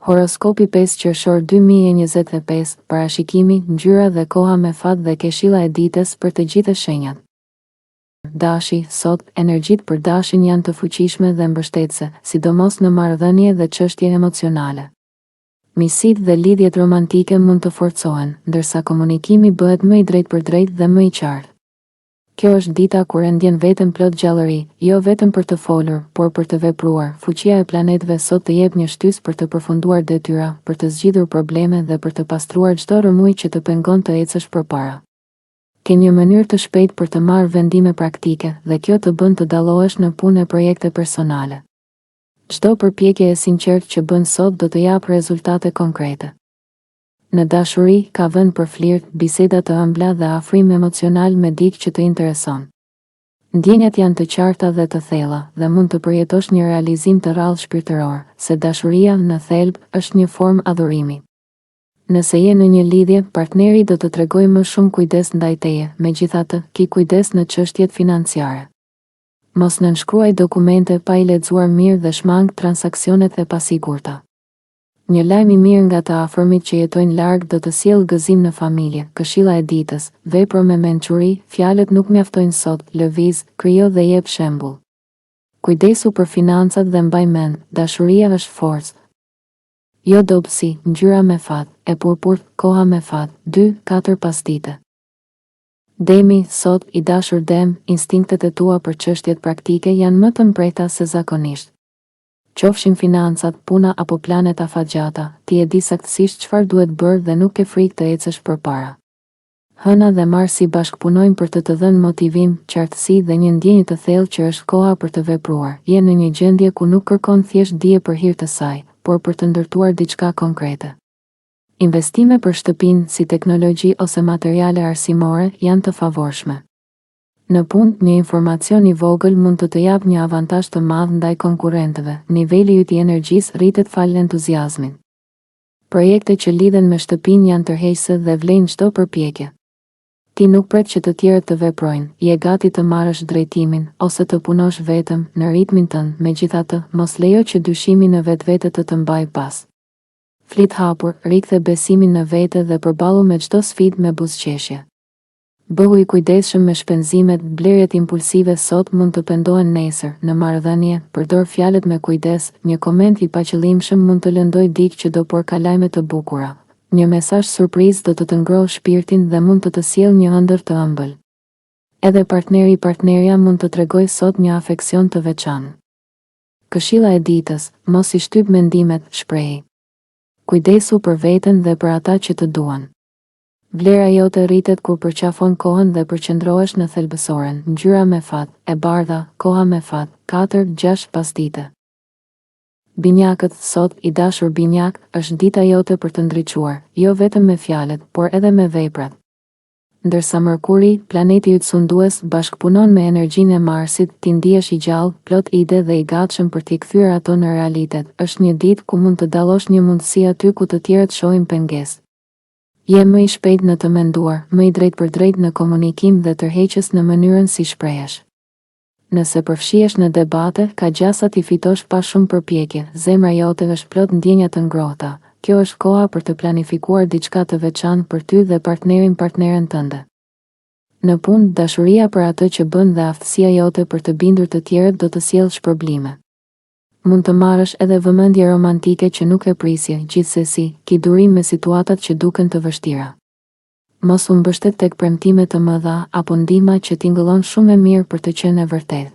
Horoskopi 5 qershor 2025, parashikimi, ngjyra dhe koha me fat dhe keshilla e ditës për të gjithë shenjat. Dashi, sot, energjitë për dashin janë të fuqishme dhe mbështetëse, sidomos në marrëdhënie dhe çështje emocionale. Miqësitë dhe lidhjet romantike mund të forcohen, ndërsa komunikimi bëhet më i drejtpërdrejtë dhe më i qartë. Kjo është dita kur e ndjen veten plot gjallëri, jo vetëm për të folur, por për të vepruar. Fuqia e planetëve sot të jep një shtysë për të përfunduar detyra, për të zgjidhur probleme dhe për të pastruar çdo rrëmuj që të pengon të ecësh përpara. Ke një mënyrë të shpejtë për të marrë vendime praktike dhe kjo të bën të dallohesh në punë e projekte personale. Çdo përpjekje e sinqertë që bën sot do të japë rezultate konkrete. Në dashuri, ka vend për flirt, biseda të ëmbla dhe afrim emocional me dikë që të intereson. Ndjenjat janë të qarta dhe të thella, dhe mund të përjetosh një realizim të rrallë shpirtëror, se dashuria në thelb është një formë adhurimi. Nëse je në një lidhje, partneri do të tregojë më shumë kujdes ndaj teje, megjithatë, ki kujdes në çështjet financiare. Mos nënshkruaj dokumente pa i lexuar mirë dhe shmang transaksionet e pasigurta. Një lajm i mirë nga të afërmit që jetojnë larg do të sjellë gëzim në familje. Këshilla e ditës, vepro me mençuri, fjalët nuk mjaftojnë sot, lëviz, krijo dhe jep shembull. Kujdesu për financat dhe mbaj mend, dashuria është forcë. Jo dobësi, ngjyra me fat, e purpurt, koha me fat, 2-4 pasdite. Demi, sot, i dashur dem, instinktet e tua për çështjet praktike janë më të mprejta se zakonisht. Qofshin financat, puna apo planet afatgjata, ti e di saktësisht çfarë duhet bërë dhe nuk ke frikë të ecësh përpara. Hëna dhe Marsi bashkëpunojnë për të dhënë motivim, qartësi dhe një ndjenjë të thellë që është koha për të vepruar. Je në një gjendje ku nuk kërkon thjesht dije për hir të saj, por për të ndërtuar diçka konkrete. Investime për shtëpinë, si teknologji ose materiale arsimore, janë të favorshme. Në punë, një informacion i vogël mund të jap një avantazh të madh ndaj konkurrentëve. Niveli yt i energjisë rritet fal entuziazmit. Projekte që lidhen me shtëpinë janë tërheqëse dhe vlejnë çdo përpjekje. Ti nuk pret që të tjerët të veprojnë, je gati të marrësh drejtimin ose të punosh vetëm në ritmin tënd. Megjithatë, mos lejo që dyshimi në vetvete të mbajë pas. Flit hapur, rikthe besimin në vete dhe përballu me çdo sfidë me buzëqeshje. Bëhu i kujdesshëm me shpenzimet, blerjet impulsive sot mund të pendohen nesër. Në marrëdhënie, përdor fjalët me kujdes, një koment i paqëllimshëm mund të lëndojë dikë që do porka lajme të bukura. Një mesazh surprizë do të ngrohë shpirtin dhe mund të sjellë një ëndër të ëmbël. Edhe partnerja mund të tregojë sot një afeksion të veçantë. Këshilla e ditës, mos i shtyp mendimet, shprehi. Kujdesu për veten dhe për ata që të duan. Vlera jote rritet kur përqafon kohën dhe përqendrohesh në thelbësoren. Ngjyra me fat, e bardha, koha me fat, 4-6 pasdite. Binjakët, sot, i dashur binjak, është dita jote për të ndriçuar, jo vetëm me fjalët, por edhe me veprat. Ndërsa Mërkuri, planeti yt sundues, bashkëpunon me energjinë e Marsit, ti ndihesh i gjallë, plot ide dhe i gatshëm për t'i kthyer ato në realitet. Është një ditë ku mund të dallosh një mundësi aty ku të tjerët shohin pengesë. Je më i shpejt në të menduar, më i drejtpërdrejtë në komunikim dhe tërheqës në mënyrën si shprehesh. Nëse përfshihesh në debate, ka gjasa ti fitosh pa shumë përpjekje. Zemra jote është plot ndjenja të ngrohta. Kjo është koha për të planifikuar diçka të veçantë për ty dhe partneren tënde. Në punë, dashuria për atë që bën dhe aftësia jote për të bindur të tjerët do të sjellë shpërblime. Mund të marrësh edhe vëmendje romantike që nuk e prisje, gjithsesi, ki durim me situatat që duken të vështira. Mos u mbështet tek premtime të mëdha apo ndihma që tingëllon shumë e mirë për të qenë e vërtetë.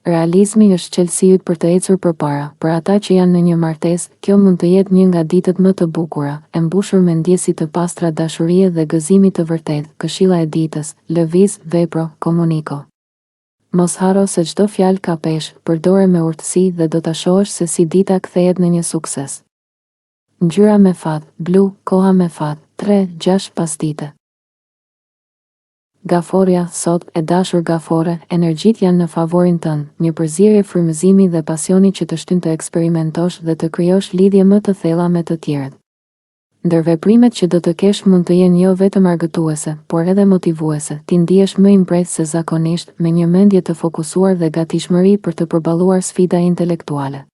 Realizmi është çelësia për të ecur përpara. Për ata që janë në një martesë, kjo mund të jetë një nga ditët më të bukura, e mbushur me ndjesi të pastra dashurie dhe gëzimi të vërtetë. Këshilla e ditës, lëviz, vepro, komuniko. Mos haro se çdo fjalë ka peshë, përdore me urtësi dhe do ta shohësh se si dita kthehet në një sukses. Ngjyra me fat, blu, koha me fat, 3-6 pasdite. Gaforia, sot, e dashur gafore, energjitë janë në favorin tënd, një përzierje frymëzimi dhe pasioni që të shtyn të eksperimentosh dhe të krijosh lidhje më të thella me të tjerët. Ndër veprimet që do të kesh mund të jenë jo vetëm argëtuese, por edhe motivuese. Ti ndihesh më i mbret se zakonisht, me një mendje të fokusuar dhe gatishmëri për të përballuar sfida intelektuale.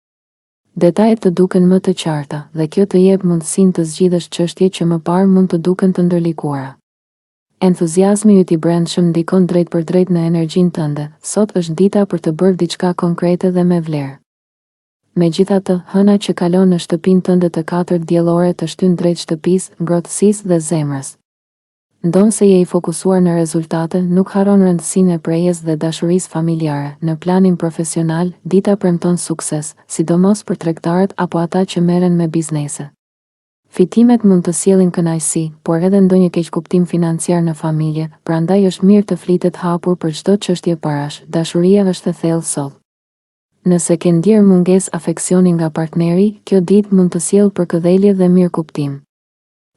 Detajet të duken më të qarta dhe kjo të jep mundësinë të zgjidhësh çështje që më parë mund të duken të ndërlikuara. Entuziazmi yt I brendshëm ndikon drejt për drejt në energjinë tënde. Sot është dita për të bërë diçka konkrete dhe me vlerë. Megjithatë, hëna që kalon në shtëpinë tënde të 4 diellore të shtyn drejt shtëpisë, ngrohtësisë dhe zemrës. Ndonë se je I fokusuar në rezultate, nuk haron rëndësinë e prejes dhe dashurisë familjare. Në planin profesional, dita premton sukses, sidomos për tregtarët apo ata që merren me biznese. Fitimet mund të sjellin kënaqësi, por edhe ndonjë keqkuptim financiar në familje, prandaj është mirë të flitet hapur për çdo çështje parash. Dashuria është e thellë sot. Nëse ke ndjerë mungesë afeksioni nga partneri, kjo ditë mund të sjellë përkëdhelje dhe mirëkuptim.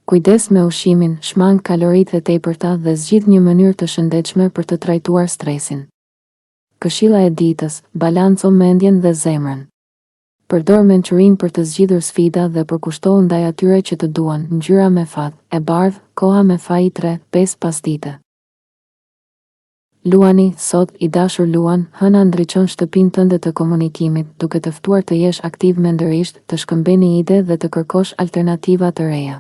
Kujdes me ushqimin, shmang kaloritë e tepërta dhe zgjidh një mënyrë të shëndetshme për të trajtuar stresin. Këshilla e ditës: balanco mendjen dhe zemrën. Përdor mençurinë për të zgjidhur sfida dhe përkushtohu ndaj atyre që të duan. Ngjyra me fat: e bardhë, koha me faji 3-5 pasdite. Luani, sot, I dashur Luan, hëna ndriçon shtëpinë tënde të komunikimit, duke të ftuar të jesh aktiv mendërisht, të shkëmbeni ide dhe të kërkosh alternativa të reja.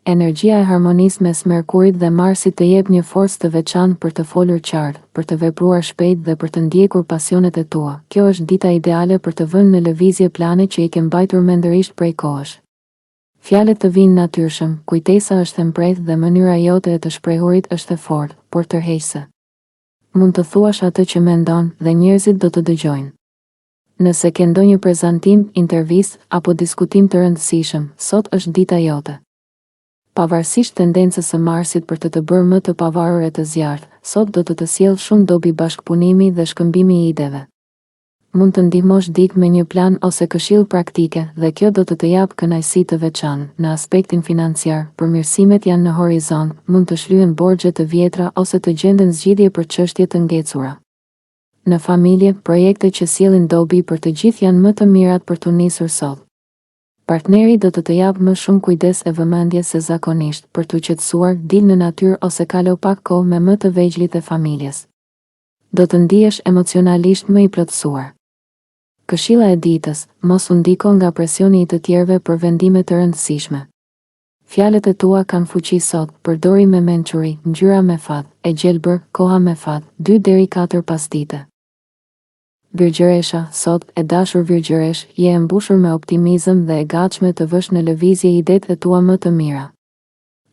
Energjia e harmonisë mes Merkurit dhe Marsit të jep një forcë të veçantë për të folur qartë, për të vepruar shpejt dhe për të ndjekur pasionet e tua. Kjo është dita ideale për të vënë në lëvizje plane që I ke mbajtur mendërisht prej kohësh. Fjalët të vinë natyrshëm, kujtesa është e mprejtë dhe mënyra jote e të shprehurit është e fortë, por tërheqëse. Mund të thuash atë që mendon dhe njerëzit do të dëgjojnë. Nëse ke ndonjë prezantim, intervistë apo diskutim të rëndësishëm, sot është dita jote. Pavarësisht tendencës së Marsit për të bërë më të pavarur e të zjarrt, sot do të sjellë shumë dobi bashkëpunimi dhe shkëmbimi I ideve. Mund të ndihmosh dikë me një plan ose këshill praktike dhe kjo do të jap kënaqësi të veçantë. Në aspektin financiar, përmirësimet janë në horizont, mund të shlyhen borxhe të vjetra ose të gjenden zgjidhje për çështje të ngecura. Në familje, projekte që sjellin dobi për të gjithë janë më të mirat për të nisur sot. Partneri do të japë më shumë kujdes e vëmendje se zakonisht, për të qetësuar, dil në natyrë ose kalo pak kohë me më të vegjëlit e familjes. Do të ndihesh emocionalisht më I plotësuar. Këshilla e ditës: mos u ndiko nga presioni I të tjerëve për vendime të rëndësishme. Fjalët e tua kanë fuqi sot, përdori me mençuri. Ngjyra me fat: e gjelbër, koha me fat, 2-4 pasdite. Virgjëresha, sot, e dashur Virgjëresh, je e mbushur me optimizëm dhe e gatshme të vësh në lëvizje idetë e tua më të mira.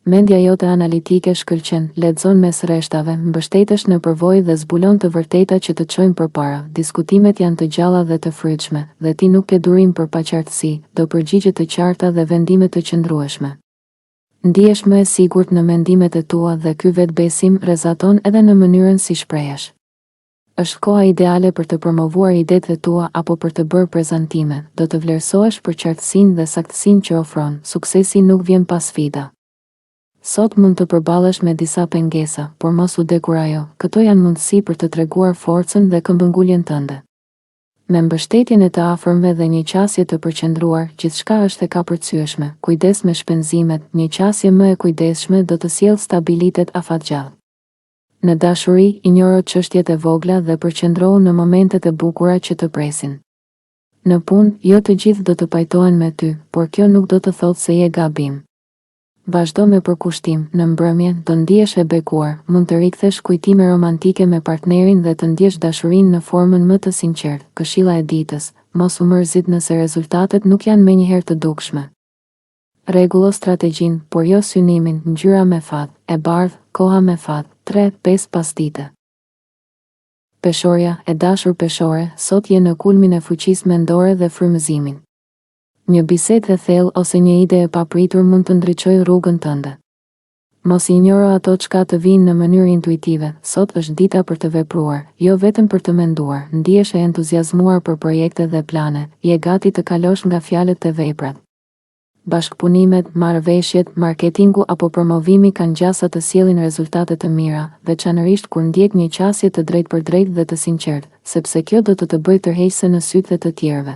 Mendja jote analitike shkëlqen, lexon mes rreshtave, mbështetesh në përvojë dhe zbulon të vërteta që të çojnë përpara. Diskutimet janë të gjalla dhe të frytshme, dhe ti nuk ke durim për paqartësi, do përgjigje të qarta dhe vendime të qëndrueshme. Ndihesh më e sigurt në mendimet e tua dhe ky vetbesim rrezaton edhe në mënyrën si shprehesh. Është koha ideale për të promovuar idetë e tua apo për të bërë prezantime. Do të vlerësohesh për qartësinë dhe saktësinë që ofron. Suksesi nuk vjen pa sfida. Sot mund të përballesh me disa pengesa, por mos u dekurajo. Këto janë mundësi për të treguar forcën dhe këmbënguljen tënde. Me mbështetjen e të afërmve dhe një qasje të përqendruar, gjithçka është e kapërcyeshme. Kujdes me shpenzimet, një qasje më e kujdesshme do të sjellë stabilitet afatgjallë. Në dashuri, injoro çështjet e vogla dhe përqendrohu në momentet e bukura që të presin. Në punë, jo të gjithë do të pajtohen me ty, por kjo nuk do të thotë se je gabim. Vazhdo me përkushtim. Në mbrëmje, do ndihesh e bekuar, mund të rikthesh kujtime romantike me partnerin dhe të ndjesh dashurinë në formën më të sinqertë. Këshilla e ditës: mos u mërzit nëse rezultatet nuk janë menjëherë të dukshme. Rregullo strategjinë, por jo synimin. Ngjyra me fat: e bardhë, koha me fat, 3-5 pasdite. Peshorja, e dashur Peshore, sot je në kulmin e fuqisë mendore dhe frymëzimin. Një bisedë e thellë ose një ide e papritur mund të ndriçojë rrugën tënde. Mos injoro ato çka të vinë në mënyrë intuitive. Sot është dita për të vepruar, jo vetëm për të menduar. Ndihesh e entuziazmuar për projekte dhe plane, je gati të kalosh nga fjalët te veprat. Bashkëpunimet, marrëveshjet, marketingu apo promovimi kanë gjasa të sjellin rezultate të mira, veçanërisht kur ndjek një qasje të drejtpërdrejtë dhe të sinqertë, sepse kjo do të bëjë tërheqëse në sytë të tjerëve.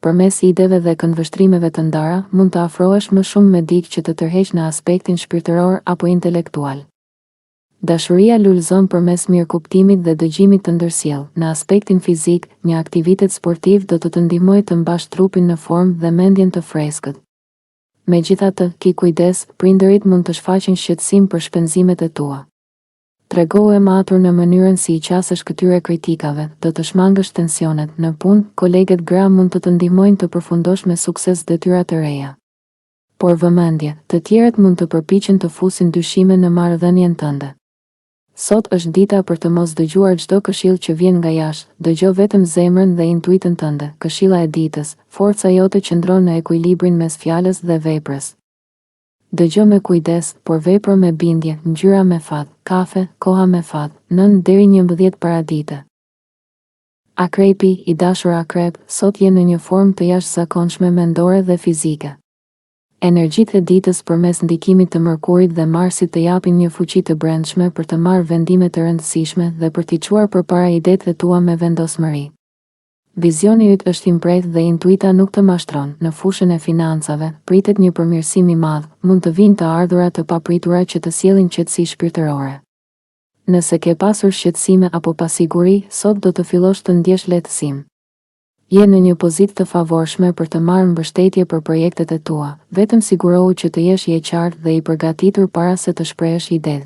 Përmes ideve dhe këndvështrimeve të ndara, mund të afrohesh më shumë me dikë që të tërheq në aspektin shpirtëror apo intelektual. Dashuria lulëzon përmes mirëkuptimit dhe dëgjimit të ndërsjellë. Në aspektin fizik, një aktivitet sportiv do të ndihmojë të mbash trupin në formë dhe mendjen të freskët. Megjithatë, ki kujdes, prindërit mund të shfaqin shqetësim për shpenzimet e tua. Tregohu e matur në mënyrën si i qasësh këtyre kritikave, do të shmangësh tensionet në punë, kolegët gra mund të ndihmojnë të përfundosh me sukses detyra të reja. Por vëmendje, të tjerët mund të përpiqen të fusin dyshime në marrëdhënien tënde. Sot është dita për të mos dëgjuar çdo këshill që vjen nga jashtë, dëgjo vetëm zemrën dhe intuitën tënde. Këshilla e ditës, forca jote qëndron në ekuilibrin mes fjalës dhe veprës. Dëgjo me kujdes, por vepro me bindje. Ngjyra me fat, kafe, koha me fat, 9 deri 11 paradite. Akrepi, i dashur akrep, sot je në një formë të jashtëzakonshme mendore dhe fizike. Energjitë e ditës përmes ndikimit të Mërkurit dhe Marsit të japin një fuqi të brendshme për të marrë vendime të rëndësishme dhe për t'i çuar përpara idetë tua me vendosmëri. Vizioni yt është i mbretët dhe intuita nuk të mashtron. Në fushën e financave, pritet një përmirësim i madh, mund të vinë të ardhurat të papritura që të sjellin qetësi shpirtërore. Nëse ke pasur shqetësime apo pasiguri, sot do të fillosh të ndjesh lehtësim. Je në një pozitë të favorshme për të marrë mbështetje për projektet e tua, vetëm sigurohu që të jesh i qartë dhe i përgatitur para se të shprehësh idetë.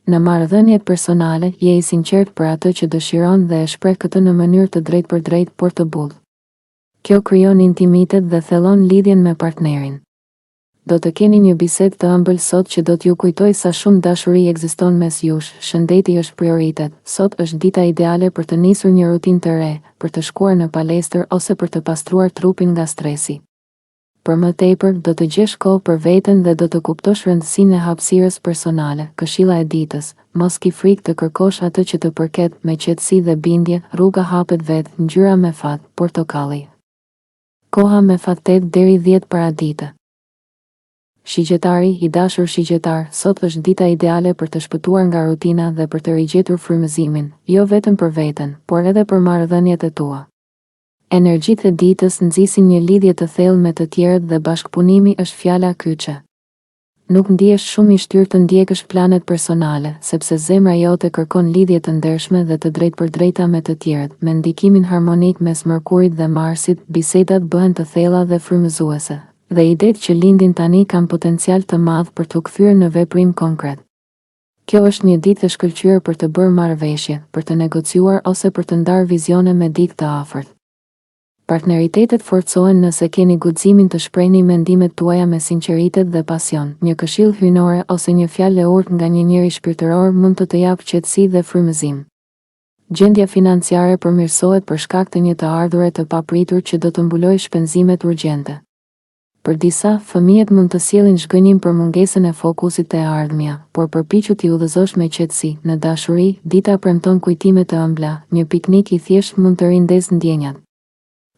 Në marrëdhëniet personale, je i sinqert për atë që dëshiron dhe e shpreh këtë në mënyrë të drejtë për drejtë, por të bullë. Kjo krijon intimitet dhe thellon lidhjen me partnerin. Do të keni një bisedë të ëmbël sot që do t'ju kujtoj sa shumë dashuri ekziston mes jush. Shëndeti është prioritet. Sot është dita ideale për të nisur një rutinë të re, për të shkuar në palestër ose për të pastruar trupin nga stresi. Për më tepër, do të gjesh kohë për veten dhe do të kuptosh rëndësinë e hapësirës personale. Këshilla e ditës, mos ki frikë të kërkosh atë që të përket, me qetësi dhe bindje, rruga hapet vetë. Ngjyra me fat, portokalli. Koha me fat 8 deri 10 paradite. Shigjetari, i dashur shigjetar, sot është dita ideale për të shpëtuar nga rutina dhe për të rigjetur frymëzimin, jo vetëm për veten, por edhe për marrëdhëniet e tua. Energjitë e ditës nxisin një lidhje të thellë me të tjerët dhe bashkëpunimi është fjala kyçe. Nuk ndihesh shumë i shtyrë të ndjekësh planet personale, sepse zemra jote kërkon lidhje të ndershme dhe të drejtpërdrejta me të tjerët. Me ndikimin harmonik mes Mërkurit dhe Marsit, bisedat bëhen të thella dhe frymëzuese. Dhe idetë që lindin tani kanë potencial të madh për të kthyer në veprim konkret. Kjo është një ditë e shkëlqyer për të bërë marrëveshje, për të negociuar ose për të ndarë vizione me dikë të afërt. Partneritetet forcohen nëse keni guximin të shprehni mendimet tuaja me sinqeritet dhe pasion. Një këshill hyjnore ose një fjalë e urtë nga një njeri shpirtëror mund të japë qetësi dhe frymëzim. Gjendja financiare përmirësohet për shkak të një të ardhure të papritur që do të mbulojë shpenzimet urgjente. Për disa, fëmijët mund të sjellin zhgënjim për mungesën e fokusit të ardhmja, por përpiqu t'i udhëzosh me qetësi. Në dashuri, dita premton kujtime të ëmbla, një piknik i thjeshtë mund të rindez ndjenjat.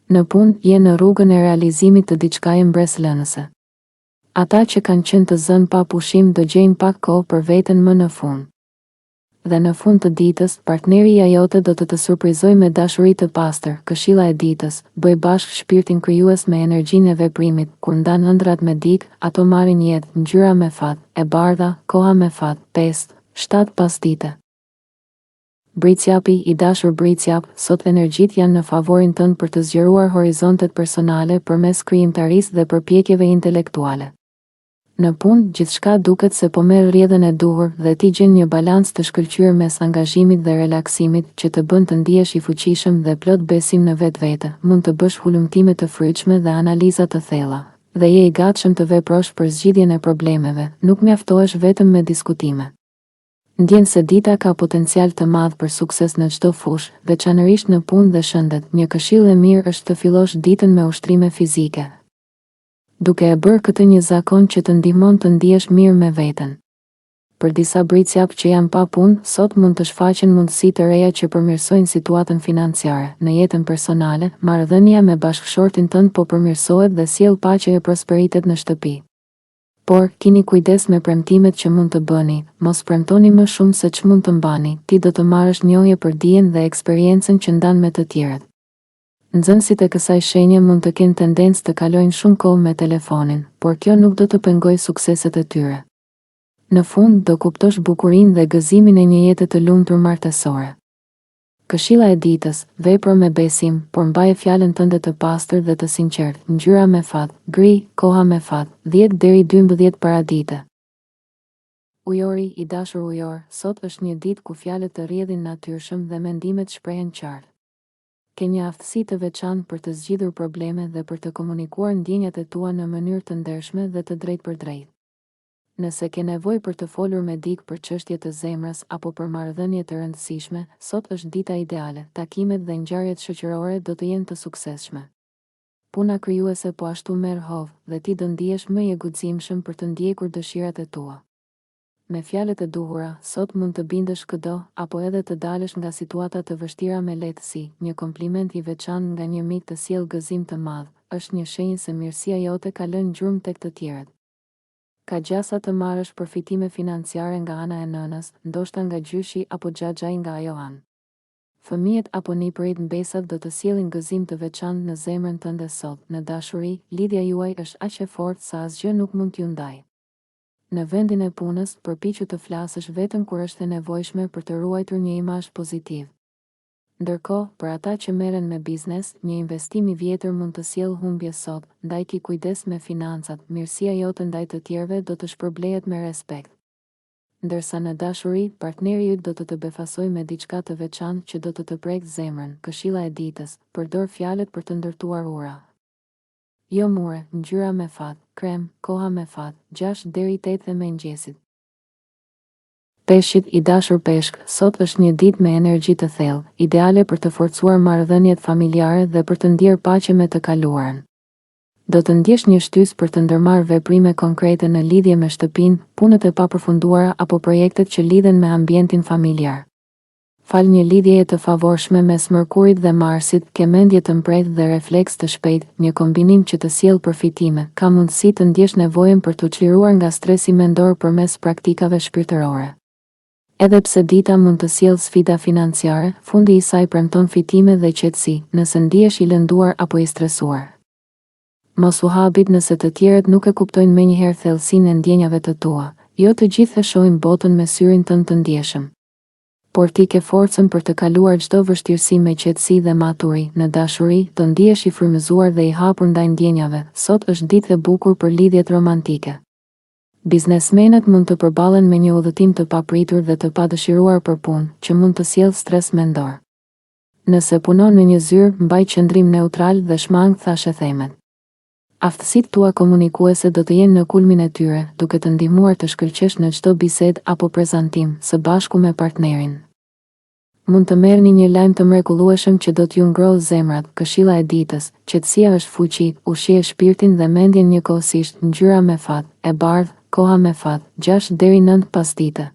Në punë, je në rrugën e realizimit të diçkaje mbreslënëse. Ata që kanë qenë të zënë pa pushim do gjejnë pak kohë për veten më në fund. Dhe në fund të ditës, partneri jote do të surprizojë me dashuri të pastër. Këshilla e ditës, bëj bashkë shpirtin krijues me energjinë e veprimit. Kur ndan ëndrat me dikë, ato marrin jetë. Ngjyra me fat, e bardha, koha me fat, 5-7 pasdite. Bricjapi, i dashur bricjap, sot energjitë janë në favorin tënd për të zgjeruar horizontet personale përmes krijimtarisë dhe përpjekjeve intelektuale. Në punë, gjithçka duket se po merr rrjedhën e duhur dhe ti gjen një balancë të shkëlqyer mes angazhimit dhe relaksimit që të bën të ndihesh i fuqishëm dhe plot besim në vetvete. Mund të bësh hulumtime të fryqme dhe analiza të thella, dhe je i gatshëm të veprosh për zgjidhjen e problemeve, nuk mjaftohesh vetëm me diskutime. Ndjen se dita ka potencial të madh për sukses në çdo fushë, veçanërisht në punë dhe shëndet. Një këshill e mirë është të fillosh ditën me ushtrime fizike, duke e bërë këtë një zakon që të ndihmon të ndihesh mirë me veten. Për disa bricjap që janë pa punë, sot mund të shfaqen mundësi të reja që përmirësojnë situatën financiare. Në jetën personale, marrëdhënia me bashkëshortin tënd po përmirësohet dhe sjell paqe e prosperitet në shtëpi. Por, kini kujdes me premtimet që mund të bëni, mos premtoni më shumë se ç'mund të mbani. Ti do të marrësh njohje për dijen dhe eksperiencën që ndan me të tjerët. Nxënësit e kësaj shenje mund të kenë tendencë të kalojnë shumë kohë me telefonin, por kjo nuk do të pengojë sukseset e tyre. Në fund do kuptosh bukurinë dhe gëzimin e një jete të lumtur martësore. Këshilla e ditës: vepro me besim, por mbaje fjalën tënde të pastër dhe të sinqertë. Ngjyra me fat, gri, koha me fat, 10 deri 12 paradite. Ujori, i dashur ujor, sot është një ditë ku fjalët të rrjedhin natyrshëm dhe mendimet shprehen qartë. Ke një aftësi të veçantë për të zgjidhur probleme dhe për të komunikuar ndjenjat e tua në mënyrë të ndershme dhe të drejtë për drejtë. Nëse ke nevojë për të folur me dikë për çështje të zemrës apo për marrëdhënie të rëndësishme, sot është dita ideale. Takimet dhe ngjarjet shoqërore do të jenë të suksesshme. Puna krijuese po ashtu merr hovë dhe ti do ndihesh më i guximshëm për të ndjekur dëshirat e tua. Me fjalët e duhura, sot mund të bindesh këdo, apo edhe të dalësh nga situata të vështira me lehtësi. Një kompliment i veçantë nga një mik të sjell gëzim të madh, është një shenjë se mirësia jote ka lënë gjurmë tek të tjerët. Ka gjasa të marrësh përfitime financiare nga ana e nënës, ndoshta nga gjyshi apo xhaxhai nga ajo anë. Fëmijët apo nipërit mbesat do të sjellin gëzim të veçantë në zemrën tënde sot. Në dashuri, lidhja juaj është aq e fortë sa asgjë nuk mund t'ju ndajë. Në vendin e punës, përpiqu të flasësh vetëm kur është e nevojshme për të ruajtur një imazh pozitiv. Ndërkohë, për ata që merren me biznes, një investim i vjetër mund të sjellë humbje sot, ndaj ki kujdes me financat. Mirësia jote ndaj të tjerëve do të shpërblehet me respekt. Ndërsa në dashuri, partneri yt do të të befasojë me diçka të veçantë që do të të prekë zemrën. Këshilla e ditës: përdor fjalët për të ndërtuar ura. Jo mure, ngjyra me fat, krem, koha me fat, 6 deri 8 e mëngjesit. Peshqit, i dashur peshk, sot është një ditë me energji të thellë, ideale për të forcuar marrëdhëniet familjare dhe për të ndier paqe me të kaluarën. Do të ndjesh një shtysë për të ndërmarrë veprime konkrete në lidhje me shtëpinë, punët e papërfunduara apo projektet që lidhen me ambientin familjar. Fal një lidhjeje të favorshme mes Mërkurit dhe Marsit, ke mendje të mprejtë dhe refleks të shpejtë, një kombinim që të sjellë përfitime. Ka mundësi të ndjesh nevojën për të çliruar nga stresi mendor përmes praktikave shpirtërore. Edhe pse dita mund të sjellë sfida financiare, fundi i saj premton fitime dhe qetësi, nëse ndihesh i lënduar apo i stresuar. Mos u habit nëse të tjerët nuk e kuptojnë menjëherë thellësinë e ndjenjave të tua. Jo të gjithë e shohin botën me syrin tënd të ndjeshëm. Por ti ke forcën për të kaluar çdo vështirësi me qetësi dhe maturi. Në dashuri, do ndihesh i frymëzuar dhe i hapur ndaj ndjenjave. Sot është ditë e bukur për lidhjet romantike. Biznesmenët mund të përballen me një udhëtim të papritur dhe të padëshiruar për punë, që mund të sjellë stres mendor. Nëse punon në një zyrë, mbaj qëndrim neutral dhe shmang thashë themet. Aftësitë tua komunikuese do të jenë në kulmin e tyre, duke të ndihmuar të shkëlqesh në çdo bisedë apo prezantim së bashku me partnerin. Mund të merrni një lajm të mrekullueshëm që do t'ju ngrohë zemrat. Këshilla e ditës: qetësia është fuqi, ushqie shpirtin dhe mendjen njëkohësisht. Ngjyra me fat, e bardhë, koha me fat, 6 deri 9 pasdite.